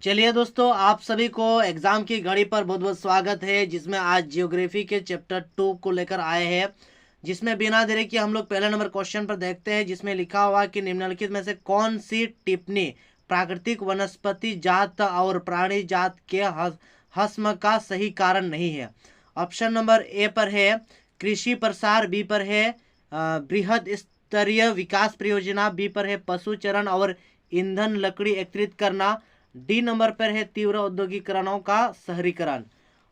चलिए दोस्तों, आप सभी को एग्जाम की घड़ी पर बहुत बहुत स्वागत है, जिसमें आज जियोग्राफी के चैप्टर 2 को लेकर आए हैं। जिसमें बिना देरी के हम लोग पहले नंबर क्वेश्चन पर देखते हैं, जिसमें लिखा हुआ कि निम्नलिखित में से कौन सी टिप्पणी प्राकृतिक वनस्पति जात और प्राणी जात के हस्म का सही कारण नहीं है। ऑप्शन नंबर ए पर है कृषि प्रसार, बी पर है बृहद स्तरीय विकास परियोजना, बी पर है पशु चरण और ईंधन लकड़ी एकत्रित करना, डी नंबर पर है तीव्र औद्योगिकरणों का शहरीकरण।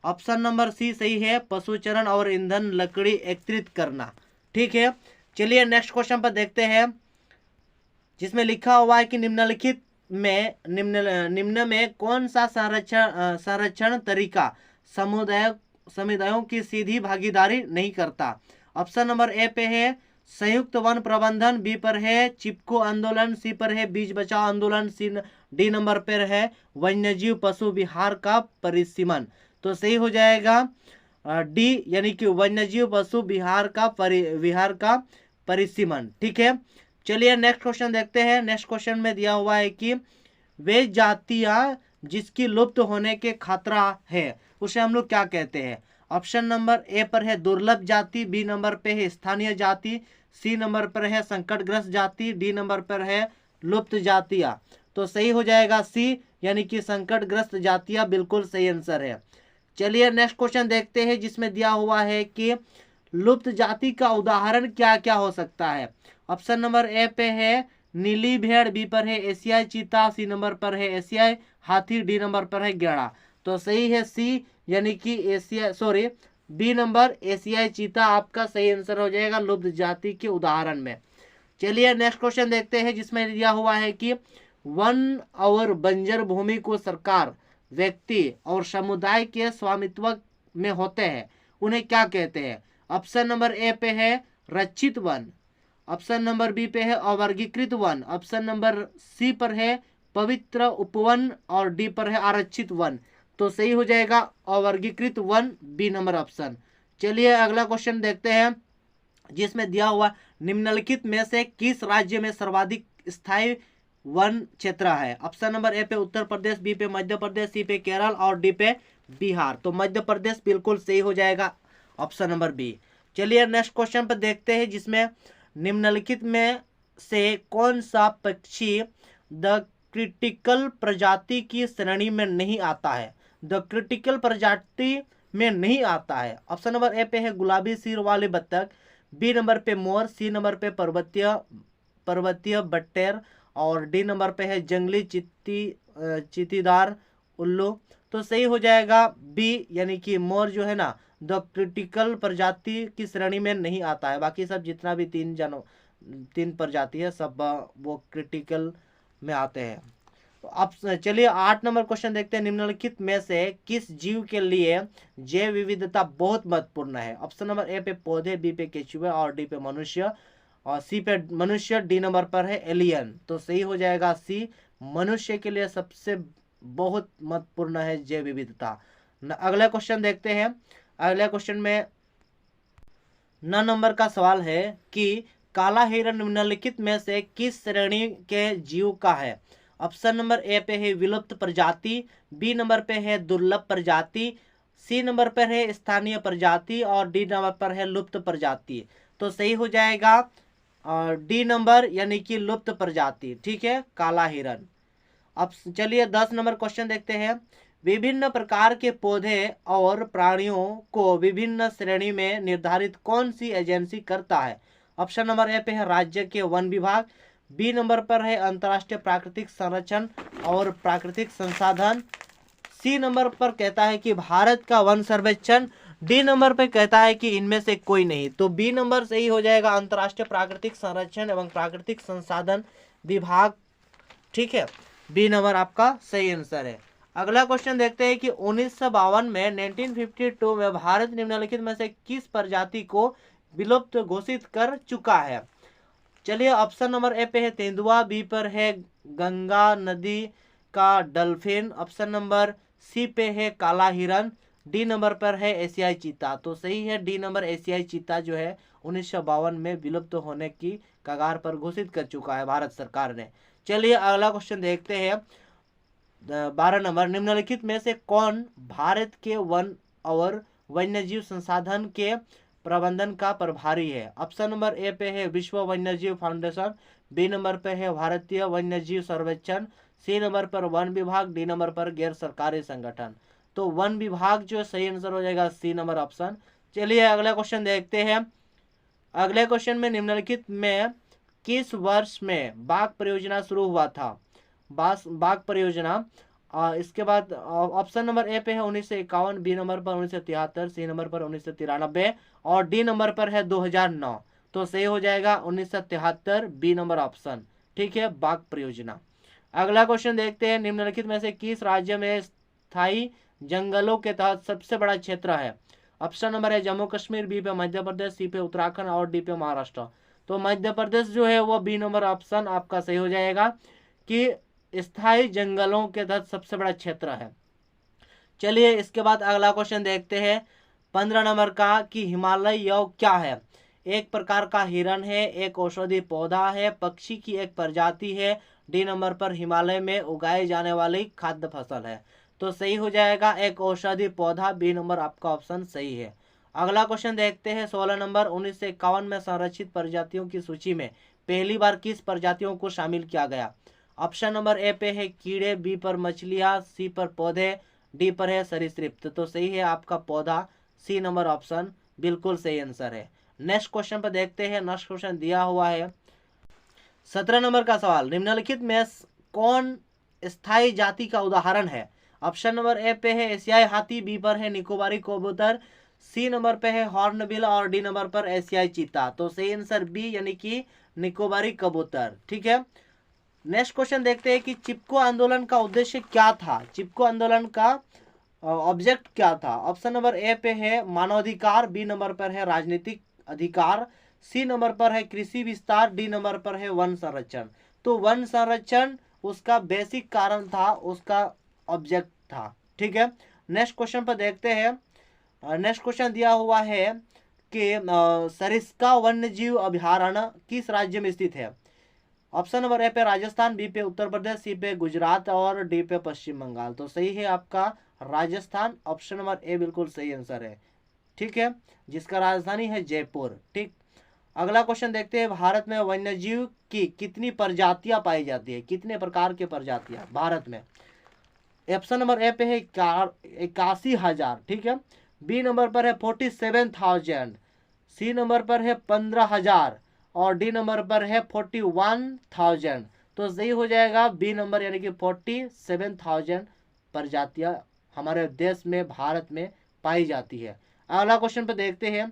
ऑप्शन नंबर सी सही है, पशुचरण और ईंधन लकड़ी एकत्रित करना। ठीक है, चलिए नेक्स्ट क्वेश्चन पर देखते हैं, जिसमें लिखा हुआ है कि निम्नलिखित में निम्न में कौन सा संरक्षण तरीका समुदायों की सीधी भागीदारी नहीं करता। ऑप्शन नंबर ए पे है संयुक्त वन प्रबंधन, बी पर है चिपको आंदोलन, सी पर है बीज बचाओ आंदोलन, डी नंबर पर है वन्यजीव पशु विहार का परिसीमन। तो सही हो जाएगा डी, यानी कि वन्यजीव पशु विहार का परिसीमन। ठीक है, चलिए नेक्स्ट क्वेश्चन देखते हैं। नेक्स्ट क्वेश्चन में दिया हुआ है कि वे जातियां जिसकी लुप्त होने के खतरा है उसे हम लोग क्या कहते हैं। ऑप्शन नंबर ए पर है दुर्लभ जाति, बी नंबर पे है स्थानीय जाति, सी नंबर पर है संकटग्रस्त जाति, डी नंबर पर है लुप्त जातियां। तो सही हो जाएगा सी, यानी कि संकटग्रस्त जातियां बिल्कुल सही आंसर है। चलिए नेक्स्ट क्वेश्चन देखते हैं, जिसमें दिया हुआ है कि लुप्त जाति का उदाहरण क्या क्या हो सकता है। ऑप्शन नंबर ए पे है नीली भेड़, बी पर है एशियाई चीता, सी नंबर पर है एशियाई हाथी, डी नंबर पर है गैंडा। तो सही है सी, यानी कि बी नंबर एशियाई चीता आपका सही आंसर हो जाएगा लुप्त जाति के उदाहरण में। चलिए नेक्स्ट क्वेश्चन देखते हैं, जिसमें दिया हुआ है कि वन और बंजर भूमि को सरकार, व्यक्ति और समुदाय के स्वामित्व में होते हैं, उन्हें क्या कहते हैं। ऑप्शन नंबर ए पे है रक्षित वन, ऑप्शन नंबर बी पे है अवर्गीकृत वन, ऑप्शन नंबर सी पर है पवित्र उपवन और डी पर है आरक्षित वन। तो सही हो जाएगा अवर्गीकृत वन, बी नंबर ऑप्शन। चलिए अगला क्वेश्चन देखते हैं, जिसमें दिया हुआ निम्नलिखित में से किस राज्य में सर्वाधिक स्थायी वन क्षेत्र है। ऑप्शन नंबर ए पे उत्तर प्रदेश, बी पे मध्य प्रदेश, सी पे केरल और डी पे बिहार। तो मध्य प्रदेश बिल्कुल सही हो जाएगा ऑप्शन नंबर बी। चलिए नेक्स्ट क्वेश्चन पर देखते हैं, जिसमें निम्नलिखित में से कौन सा पक्षी द क्रिटिकल प्रजाति की श्रेणी में नहीं आता है। द क्रिटिकल प्रजाति में नहीं आता है। ऑप्शन नंबर ए पे है गुलाबी सिर वाले बत्तख, बी नंबर पे मोर, सी नंबर पे पर्वतीय बटेर और डी नंबर पे है जंगली चीतीदार उल्लू। तो सही हो जाएगा बी, यानी कि मोर जो है ना द क्रिटिकल प्रजाति की श्रेणी में नहीं आता है। बाकी सब जितना भी तीन प्रजाति है सब वो क्रिटिकल में आते हैं। तो अब चलिए 8 नंबर क्वेश्चन देखते हैं, निम्नलिखित में से किस जीव के लिए जैव विविधता बहुत महत्वपूर्ण है। ऑप्शन नंबर ए पे पौधे, बी पे केचुए और डी पे मनुष्य और सी पे मनुष्य, डी नंबर पर है एलियन। तो सही हो जाएगा सी, मनुष्य के लिए सबसे बहुत महत्वपूर्ण है जैव विविधता। अगला क्वेश्चन देखते हैं। अगले क्वेश्चन में 9 नंबर का सवाल है कि काला हिरण निम्नलिखित में से किस श्रेणी के जीव का है। ऑप्शन नंबर ए पे है विलुप्त प्रजाति, बी नंबर पे है दुर्लभ प्रजाति, सी नंबर पर है स्थानीय प्रजाति और डी नंबर पर है लुप्त प्रजाति। तो सही हो जाएगा डी नंबर, यानी कि लुप्त प्रजाति। ठीक है, काला हिरण। अब चलिए 10 नंबर क्वेश्चन देखते हैं, विभिन्न प्रकार के पौधे और प्राणियों को विभिन्न श्रेणी में निर्धारित कौन सी एजेंसी करता है। ऑप्शन नंबर ए पे है राज्य के वन विभाग, बी नंबर पर है अंतर्राष्ट्रीय प्राकृतिक संरक्षण और प्राकृतिक संसाधन, सी नंबर पर कहता है कि भारत का वन सर्वेक्षण, डी नंबर पर कहता है कि इनमें से कोई नहीं। तो बी नंबर सही हो जाएगा अंतर्राष्ट्रीय प्राकृतिक संरक्षण एवं प्राकृतिक संसाधन विभाग। ठीक है, बी नंबर आपका सही आंसर है। अगला क्वेश्चन देखते हैं कि 1952 में 1952 में भारत निम्नलिखित में से किस प्रजाति को विलुप्त घोषित कर चुका है। चलिए ऑप्शन नंबर ए पे है तेंदुआ, बी पर है गंगा नदी का डल्फिन, ऑप्शन नंबर सी पे है काला हिरन, डी नंबर पर है एशियाई चीता। तो सही है डी नंबर, एशियाई चीता जो है 1952 में विलुप्त होने की कगार पर घोषित कर चुका है भारत सरकार ने। चलिए अगला क्वेश्चन देखते हैं, 12 नंबर, निम्नलिखित में से कौन भारत के वन और वन्यजीव संसाधन के प्रबंधन का प्रभारी है? ऑप्शन नंबर ए पे है विश्व वन्यजीव फाउंडेशन, बी नंबर पे है भारतीय वन्यजीव सर्वेक्षण, सी नंबर पर वन विभाग, डी नंबर पर गैर सरकारी संगठन। तो वन विभाग जो सही आंसर हो जाएगा सी नंबर ऑप्शन। चलिए अगला क्वेश्चन देखते हैं। अगले क्वेश्चन में निम्नलिखित में किस वर्ष में बाघ परियोजना शुरू हुआ था? बाघ परियोजना। इसके बाद ऑप्शन नंबर ए पे है 1951, बी नंबर पर 1973, सी नंबर पर 1993 और डी नंबर पर है 2009। तो सही हो जाएगा 1973, बी नंबर ऑप्शन। ठीक है, बाघ परियोजना। अगला क्वेश्चन देखते हैं, निम्नलिखित में से किस राज्य में स्थायी जंगलों के तहत सबसे बड़ा क्षेत्र है? ऑप्शन नंबर है जम्मू कश्मीर, बी पे मध्य प्रदेश, सी पे उत्तराखंड और डी पे महाराष्ट्र। तो मध्य प्रदेश जो है वो बी नंबर ऑप्शन आपका सही हो जाएगा कि स्थायी जंगलों के तहत सबसे बड़ा क्षेत्र है। चलिए इसके बाद अगला क्वेश्चन देखते हैं 15 नंबर का कि हिमालय यौ क्या है? एक प्रकार का हिरण है, एक औषधि पौधा है, पक्षी की एक प्रजाति है, डी नंबर पर हिमालय में उगाई जाने वाली खाद्य फसल है। तो सही हो जाएगा एक औषधि पौधा, बी नंबर आपका ऑप्शन सही है। अगला क्वेश्चन देखते हैं 16 नंबर, 1951 में संरक्षित प्रजातियों की सूची में पहली बार किस प्रजातियों को शामिल किया गया? ऑप्शन नंबर ए पे है कीड़े, बी पर मछलियां, सी पर पौधे, डी पर है सरीसृप। तो सही है आपका पौधा, सी नंबर ऑप्शन बिल्कुल सही आंसर है। नेक्स्ट क्वेश्चन पर देखते हैं। नेक्स्ट क्वेश्चन दिया हुआ है 17 नंबर का सवाल, निम्नलिखित में कौन स्थायी जाति का उदाहरण है? ऑप्शन नंबर ए पे है एशियाई हाथी, बी पर है निकोबारी कबूतर, सी नंबर पे है हॉर्नबिल और डी नंबर पर एशियाई चीता। तो सही आंसर बी यानी कि निकोबारी कबूतर। ठीक है, नेक्स्ट क्वेश्चन देखते हैं कि चिपको आंदोलन का उद्देश्य क्या था? चिपको आंदोलन का ऑब्जेक्ट क्या था? ऑप्शन नंबर ए पे है मानवाधिकार, बी नंबर पर है राजनीतिक अधिकार, सी नंबर पर है कृषि विस्तार, डी नंबर पर है वन संरक्षण। तो वन संरक्षण उसका बेसिक कारण था, उसका ऑब्जेक्ट था। ठीक है, नेक्स्ट क्वेश्चन पर देखते हैं। नेक्स्ट क्वेश्चन दिया हुआ है कि सरिस्का वन्यजीव अभयारण्य किस राज्य में स्थित है? ऑप्शन नंबर ए पे राजस्थान, बी पे उत्तर प्रदेश, सी पे गुजरात और डी पे पश्चिम बंगाल। तो सही है आपका राजस्थान, ऑप्शन नंबर ए बिल्कुल सही आंसर है। ठीक है, जिसका राजधानी है जयपुर। ठीक, अगला क्वेश्चन देखते हैं, भारत में वन्यजीव की कितनी प्रजातियां पाई जाती है? कितने प्रकार की प्रजातियां भारत में? ऑप्शन नंबर ए पे है 81,000। ठीक है, बी नंबर पर है 47,000, सी नंबर पर है 15,000 और डी नंबर पर है 41,000। तो सही हो जाएगा बी नंबर यानी कि 47,000 प्रजातियां हमारे देश में भारत में पाई जाती है। अगला क्वेश्चन पे देखते हैं।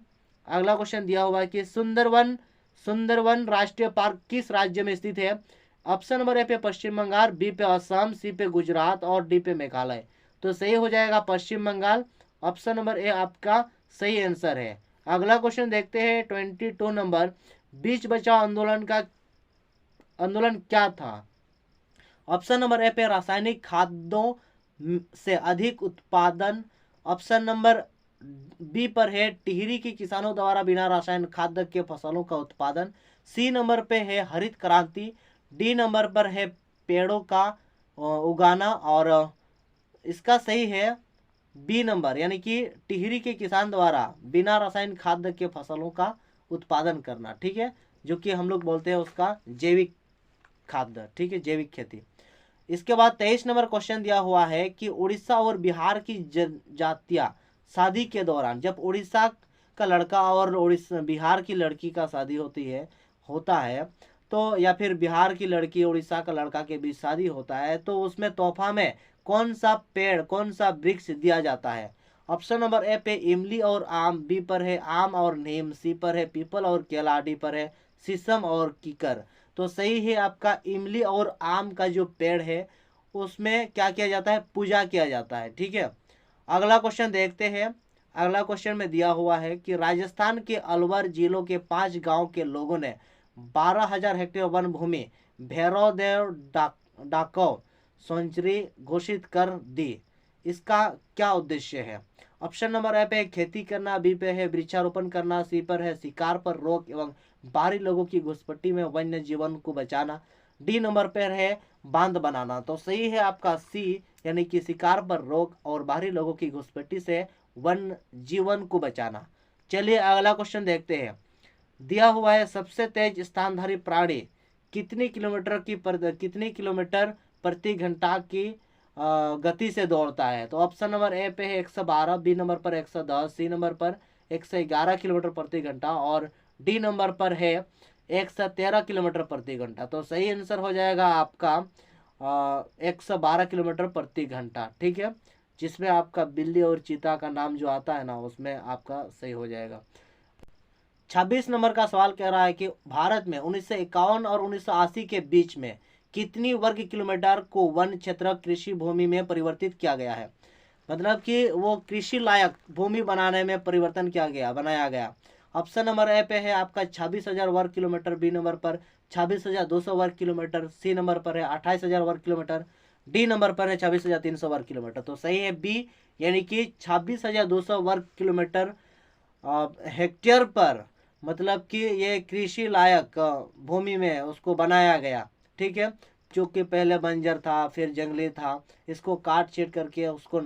अगला क्वेश्चन दिया हुआ है कि सुंदरवन राष्ट्रीय पार्क किस राज्य में स्थित है? ऑप्शन नंबर ए पे पश्चिम बंगाल, बी पे असम, सी पे गुजरात और डी पे मेघालय। तो सही हो जाएगा पश्चिम बंगाल, ऑप्शन नंबर ए आपका सही आंसर है। अगला क्वेश्चन देखते हैं 22 नंबर, बीच बचाओ आंदोलन क्या था? ऑप्शन नंबर ए पे रासायनिक खादों से अधिक उत्पादन, ऑप्शन नंबर बी पर है टिहरी के किसानों द्वारा बिना रासायनिक खाद के फसलों का उत्पादन, सी नंबर पे है हरित क्रांति, डी नंबर पर है पेड़ों का उगाना और इसका सही है बी नंबर यानी कि टिहरी के किसान द्वारा बिना रासायनिक खाद के फसलों का उत्पादन करना। ठीक है, जो कि हम लोग बोलते हैं उसका जैविक खाद्य। ठीक है, जैविक खेती। इसके बाद 23 नंबर क्वेश्चन दिया हुआ है कि उड़ीसा और बिहार की जनजातियां शादी के दौरान, जब उड़ीसा का लड़का और बिहार की लड़की का शादी होता है तो या फिर बिहार की लड़की उड़ीसा का लड़का के बीच शादी होता है तो उसमें तोहफा में कौन सा पेड़, कौन सा वृक्ष दिया जाता है? ऑप्शन नंबर ए पे इमली और आम, बी पर है आम और नीम, सी पर है पीपल और केला, डी पर है शीशम और कीकर। तो सही है आपका इमली और आम का जो पेड़ है उसमें क्या किया जाता है? पूजा किया जाता है। ठीक है, अगला क्वेश्चन देखते हैं। अगला क्वेश्चन में दिया हुआ है कि राजस्थान के अलवर जिलों के 5 गांव के लोगों ने 12,000 हेक्टेयर वन भूमि भैरवदेव डाकव सेंचुरी घोषित कर दी। इसका क्या उद्देश्य है? ऑप्शन नंबर ए पे खेती करना, बी पे है वृक्षारोपण करना, सी पर है शिकार पर रोक एवं बाहरी लोगों की घुसपट्टी में वन्य जीवन को बचाना, डी नंबर पर है बांध बनाना। तो सही है आपका सी, यानी कि शिकार पर रोक और बाहरी लोगों की घुसपैठी से वन जीवन को बचाना। चलिए अगला क्वेश्चन देखते हैं। दिया हुआ है सबसे तेज स्तनधारी प्राणी कितनी किलोमीटर प्रति घंटा की गति से दौड़ता है। तो ऑप्शन नंबर ए पे है 112, बी नंबर पर 110, सी नंबर पर 111 किलोमीटर प्रति घंटा और डी नंबर पर है 113 किलोमीटर प्रति घंटा। तो सही आंसर हो जाएगा आपका 112 किलोमीटर प्रति घंटा। ठीक है, जिसमें आपका बिल्ली और चीता का नाम जो आता है ना, उसमें आपका सही हो जाएगा। 26 नंबर का सवाल कह रहा है कि भारत में 1951 और 1980 के बीच में कितनी वर्ग किलोमीटर को वन क्षेत्र कृषि भूमि में परिवर्तित किया गया है। मतलब कि वो कृषि लायक भूमि बनाने में बनाया गया। ऑप्शन नंबर ए पे है आपका 26,000 वर्ग किलोमीटर, बी नंबर पर 26,200 वर्ग किलोमीटर, सी नंबर पर है 28,000 वर्ग किलोमीटर, डी नंबर पर है 26,300 वर्ग किलोमीटर। तो सही है बी, यानी कि 26,200 वर्ग किलोमीटर हेक्टेयर पर, मतलब कि ये कृषि लायक भूमि में उसको बनाया गया। ठीक है, जो कि पहले बंजर था, फिर जंगली था, इसको काट छीट करके उसको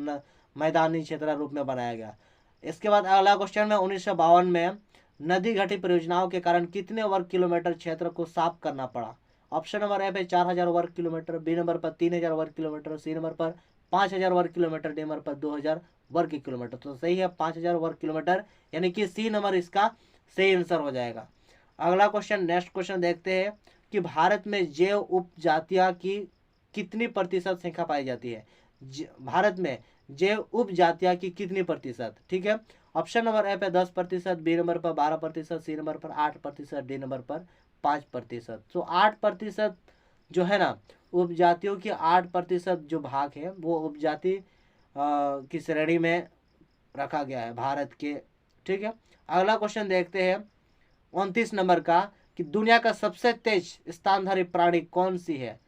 मैदानी क्षेत्र रूप में बनाया गया। इसके बाद अगला क्वेश्चन में 1952 में नदी घाटी परियोजनाओं के कारण कितने वर्ग किलोमीटर क्षेत्र को साफ करना पड़ा। ऑप्शन नंबर ए पे 4,000 वर्ग किलोमीटर, बी नंबर पर 3,000 वर्ग किलोमीटर, सी नंबर पर 5,000 वर्ग किलोमीटर, डी नंबर पर 2,000 वर्ग किलोमीटर। तो सही है 5,000 वर्ग किलोमीटर, यानी कि सी नंबर इसका सही आंसर हो जाएगा। अगला क्वेश्चन, नेक्स्ट क्वेश्चन देखते हैं कि भारत में जैव उपजातियां की कितनी प्रतिशत संख्या पाई जाती है। भारत में जैव उपजातियां की कितनी प्रतिशत। ठीक है, ऑप्शन नंबर ए पे 10%, बी नंबर पर 12%, सी नंबर पर 8%, डी नंबर पर 5%। तो 8% जो है ना, उपजातियों की 8% जो भाग है वो उपजाति की श्रेणी में रखा गया है भारत के। ठीक है, अगला क्वेश्चन देखते हैं 29 नंबर का कि दुनिया का सबसे तेज स्तनधारी प्राणी कौन सी है।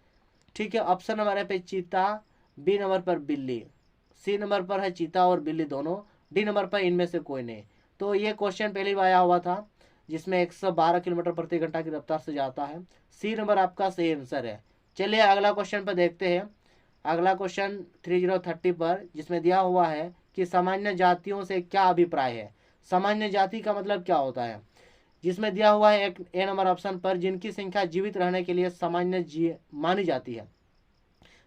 ठीक है, ऑप्शन नंबर ए पे चीता, बी नंबर पर बिल्ली, सी नंबर पर है चीता और बिल्ली दोनों, डी नंबर पर इनमें से कोई नहीं। तो ये क्वेश्चन पहली बार आया हुआ था, जिसमें 112 किलोमीटर प्रति घंटा की रफ्तार से जाता है। सी नंबर आपका सही आंसर है। चलिए अगला क्वेश्चन पर देखते हैं। अगला क्वेश्चन 3030 पर, जिसमें दिया हुआ है कि सामान्य जातियों से क्या अभिप्राय है। सामान्य जाति का मतलब क्या होता है, जिसमें दिया हुआ है एक ए नंबर ऑप्शन पर, जिनकी संख्या जीवित रहने के लिए सामान्य मानी जाती है।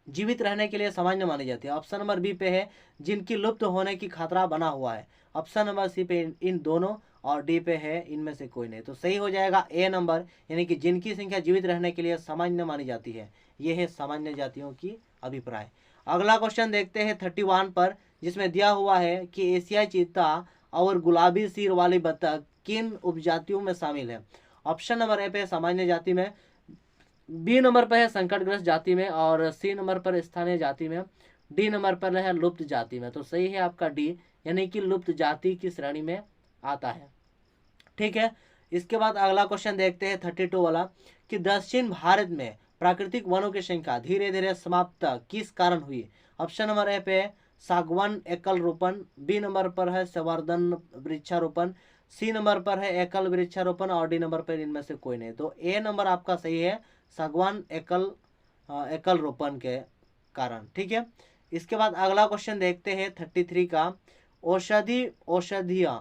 जीवित रहने के लिए सामान्य मानी जाती है। ऑप्शन नंबर बी पे है जिनकी लुप्त होने की खतरा बना हुआ है। ऑप्शन नंबर सी पे इन दोनों और डी पे है इनमें से कोई नहीं। तो सही हो जाएगा ए नंबर, यानी कि जिनकी संख्या जीवित रहने के लिए सामान्य मानी जाती है। यह है सामान्य जातियों की अभिप्राय। अगला क्वेश्चन देखते हैं 31 पर, जिसमें दिया हुआ है कि एशियाई चीता और गुलाबी सिर वाली बतख किन उपजातियों में शामिल है। ऑप्शन नंबर ए पे सामान्य जाति में, बी नंबर पर है संकटग्रस्त जाति में और सी नंबर पर स्थानीय जाति में, डी नंबर पर है लुप्त जाति में। तो सही है आपका डी, यानी कि लुप्त जाति की श्रेणी में आता है। ठीक है, इसके बाद अगला क्वेश्चन देखते हैं 32 वाला कि दक्षिण भारत में प्राकृतिक वनों की संख्या धीरे धीरे समाप्त किस कारण हुई। ऑप्शन नंबर ए पे सागवान एकल रोपण, बी नंबर पर है संवर्धन वृक्षारोपण, सी नंबर पर है एकल वृक्षारोपण और डी नंबर पर इनमें से कोई नहीं। तो ए नंबर आपका सही है, सागवान एकल रोपण के कारण। ठीक है, इसके बाद अगला क्वेश्चन देखते हैं 33 का, औषधियां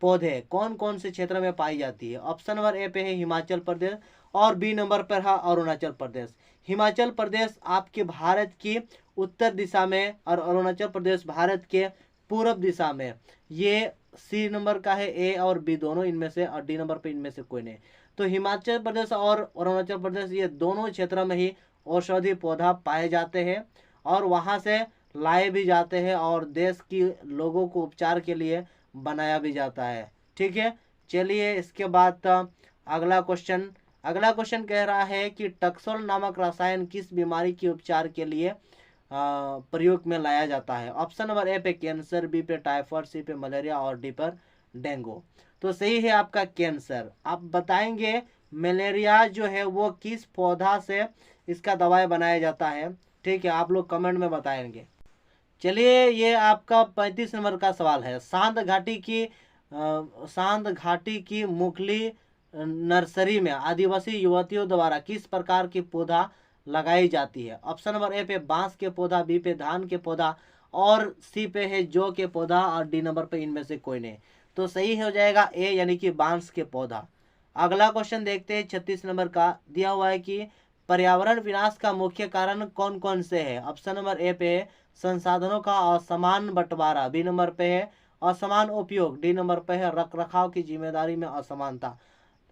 पौधे कौन कौन से क्षेत्र में पाई जाती है। ऑप्शन नंबर ए पे है हिमाचल प्रदेश और बी नंबर पर है अरुणाचल प्रदेश। हिमाचल प्रदेश आपके भारत की उत्तर दिशा में और अरुणाचल प्रदेश भारत के पूर्व दिशा में। ये सी नंबर का है ए और बी दोनों इनमें से, और डी नंबर पे इनमें से कोई नहीं। तो हिमाचल प्रदेश और अरुणाचल प्रदेश ये दोनों क्षेत्र में ही औषधि पौधा पाए जाते हैं और वहाँ से लाए भी जाते हैं और देश की लोगों को उपचार के लिए बनाया भी जाता है। ठीक है, चलिए इसके बाद अगला क्वेश्चन कह रहा है कि टक्सोल नामक रसायन किस बीमारी के उपचार के लिए प्रयोग में लाया जाता है। ऑप्शन नंबर ए पे कैंसर, बी पे टाइफाइड, सी पे मलेरिया और डी पर डेंगू। तो सही है आपका कैंसर। आप बताएंगे मलेरिया जो है वो किस पौधा से इसका दवाई बनाया जाता है। ठीक है, आप लोग कमेंट में बताएंगे। चलिए ये आपका 35 नंबर का सवाल है। सांद घाटी की मुखली नर्सरी में आदिवासी युवतियों द्वारा किस प्रकार की पौधा लगाई जाती है? ऑप्शन नंबर ए पे बांस के पौधा, बी पे धान के पौधा, और सी पे है जौ के पौधा, और डी नंबर पे इनमें से कोई नहीं। तो सही हो जाएगा ए, यानी कि बांस के पौधा। अगला क्वेश्चन देखते हैं 36 नंबर का। दिया हुआ है कि पर्यावरण विनाश का मुख्य कारण कौन कौन से है? ऑप्शन नंबर ए पे है संसाधनों का असमान बंटवारा, बी नंबर पे है असमान उपयोग, डी नंबर पे है रख रखाव की जिम्मेदारी में असमानता,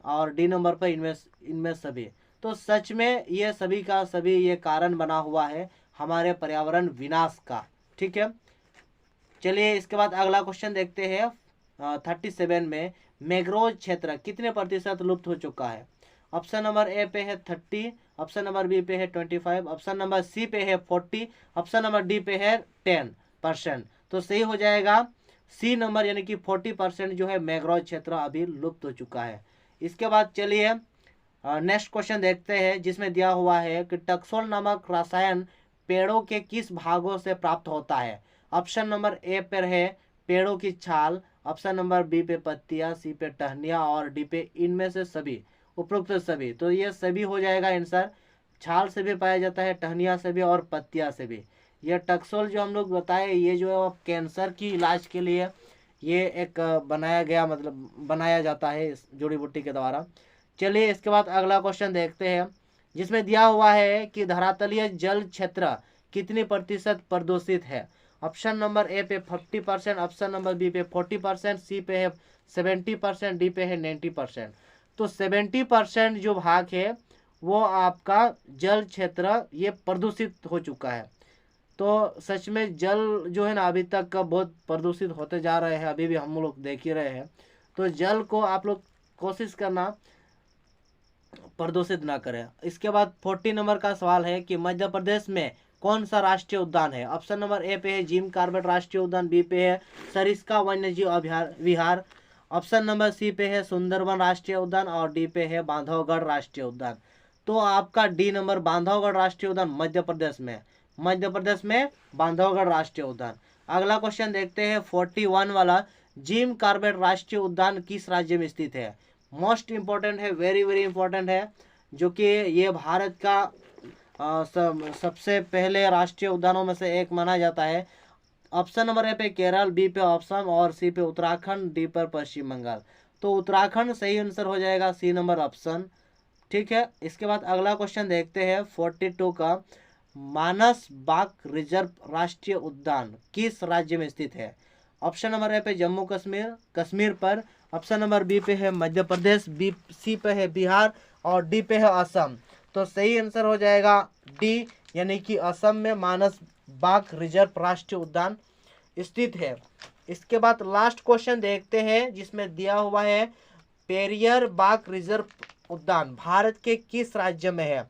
और डी नंबर पर इनमें इनमें सभी। तो सच में ये सभी का सभी ये कारण बना हुआ है हमारे पर्यावरण विनाश का। ठीक है, चलिए इसके बाद अगला क्वेश्चन देखते हैं 37 में। मैंग्रोव क्षेत्र कितने प्रतिशत लुप्त हो चुका है? ऑप्शन नंबर ए पे है 30, ऑप्शन नंबर बी पे है 25, ऑप्शन नंबर सी पे है 40, ऑप्शन नंबर डी पे है 10%। तो सही हो जाएगा सी नंबर, यानी कि 40% जो है मैंग्रोव क्षेत्र अभी लुप्त हो चुका है। इसके बाद चलिए नेक्स्ट क्वेश्चन देखते हैं, जिसमें दिया हुआ है कि टक्सोल नामक रसायन पेड़ों के किस भागों से प्राप्त होता है? ऑप्शन नंबर ए पर है पेड़ों की छाल, ऑप्शन नंबर बी पे पत्तियां, सी पे टहनियां, और डी पे इनमें से सभी, उपरोक्त सभी। तो ये सभी हो जाएगा आंसर। छाल से भी पाया जाता है, टहनियां से भी, और पत्तियां से भी। यह टक्सोल जो हम लोग बताए, ये जो है कैंसर की इलाज के लिए ये एक बनाया गया, मतलब बनाया जाता है इस जड़ी बूटी के द्वारा। चलिए इसके बाद अगला क्वेश्चन देखते हैं, जिसमें दिया हुआ है कि धरातलीय जल क्षेत्र कितनी प्रतिशत प्रदूषित है? ऑप्शन नंबर ए पे 40%, ऑप्शन नंबर बी पे 40%, सी पे है 70%, डी पे है 90%। तो 70% जो भाग है वो आपका जल क्षेत्र ये प्रदूषित हो चुका है। तो सच में जल जो है ना अभी तक का बहुत प्रदूषित होते जा रहे हैं, अभी भी हम लोग देख ही रहे हैं। तो जल को आप लोग कोशिश करना प्रदूषित ना करें। इसके बाद 40 नंबर का सवाल है कि मध्य प्रदेश में कौन सा राष्ट्रीय उद्यान है? ऑप्शन नंबर ए पे है जिम कॉर्बेट राष्ट्रीय उद्यान, बी पे है सरिस्का वन्यजीव विहार, ऑप्शन नंबर सी पे है सुंदरवन राष्ट्रीय उद्यान, और डी पे है बांधवगढ़ राष्ट्रीय उद्यान। तो आपका डी नंबर बांधवगढ़ राष्ट्रीय उद्यान मध्य प्रदेश में, मध्य प्रदेश में बांधवगढ़ राष्ट्रीय उद्यान। अगला क्वेश्चन देखते हैं 41 वाला। जिम कॉर्बेट राष्ट्रीय उद्यान किस राज्य में स्थित है? मोस्ट इम्पोर्टेंट है, वेरी वेरी इंपॉर्टेंट है, जो कि ये भारत का सबसे पहले राष्ट्रीय उद्यानों में से एक माना जाता है। ऑप्शन नंबर ए पे केरल, बी पे असम, और सी पे उत्तराखंड, डी पर पश्चिम बंगाल। तो उत्तराखंड सही आंसर हो जाएगा, सी नंबर ऑप्शन। ठीक है, इसके बाद अगला क्वेश्चन देखते हैं 42 का। मानस बाग रिजर्व राष्ट्रीय उद्यान किस राज्य में स्थित है? ऑप्शन नंबर ए पे जम्मू कश्मीर, कश्मीर पर, ऑप्शन नंबर बी पे है मध्य प्रदेश, बी सी पे है बिहार, और डी पे है असम। तो सही आंसर हो जाएगा डी, यानी कि असम में मानस बाग रिजर्व राष्ट्रीय उद्यान स्थित है। इसके बाद लास्ट क्वेश्चन देखते हैं, जिसमें दिया हुआ है पेरियर बाग रिजर्व उद्यान भारत के किस राज्य में है?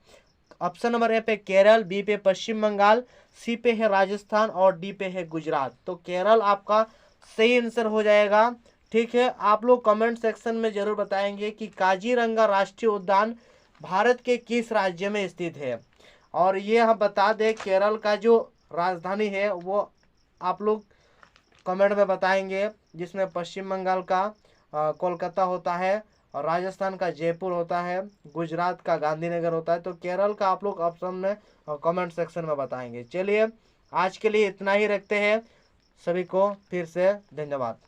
ऑप्शन नंबर ए पे केरल, बी पे पश्चिम बंगाल, सी पे है राजस्थान, और डी पे है गुजरात। तो केरल आपका सही आंसर हो जाएगा। ठीक है, आप लोग कमेंट सेक्शन में जरूर बताएंगे कि काजीरंगा राष्ट्रीय उद्यान भारत के किस राज्य में स्थित है। और ये हम बता दें, केरल का जो राजधानी है वो आप लोग कमेंट में बताएंगे, जिसमें पश्चिम बंगाल का कोलकाता होता है, और राजस्थान का जयपुर होता है, गुजरात का गांधीनगर होता है। तो केरल का आप लोग ऑप्शन में कमेंट सेक्शन में बताएंगे। चलिए आज के लिए इतना ही रखते हैं, सभी को फिर से धन्यवाद।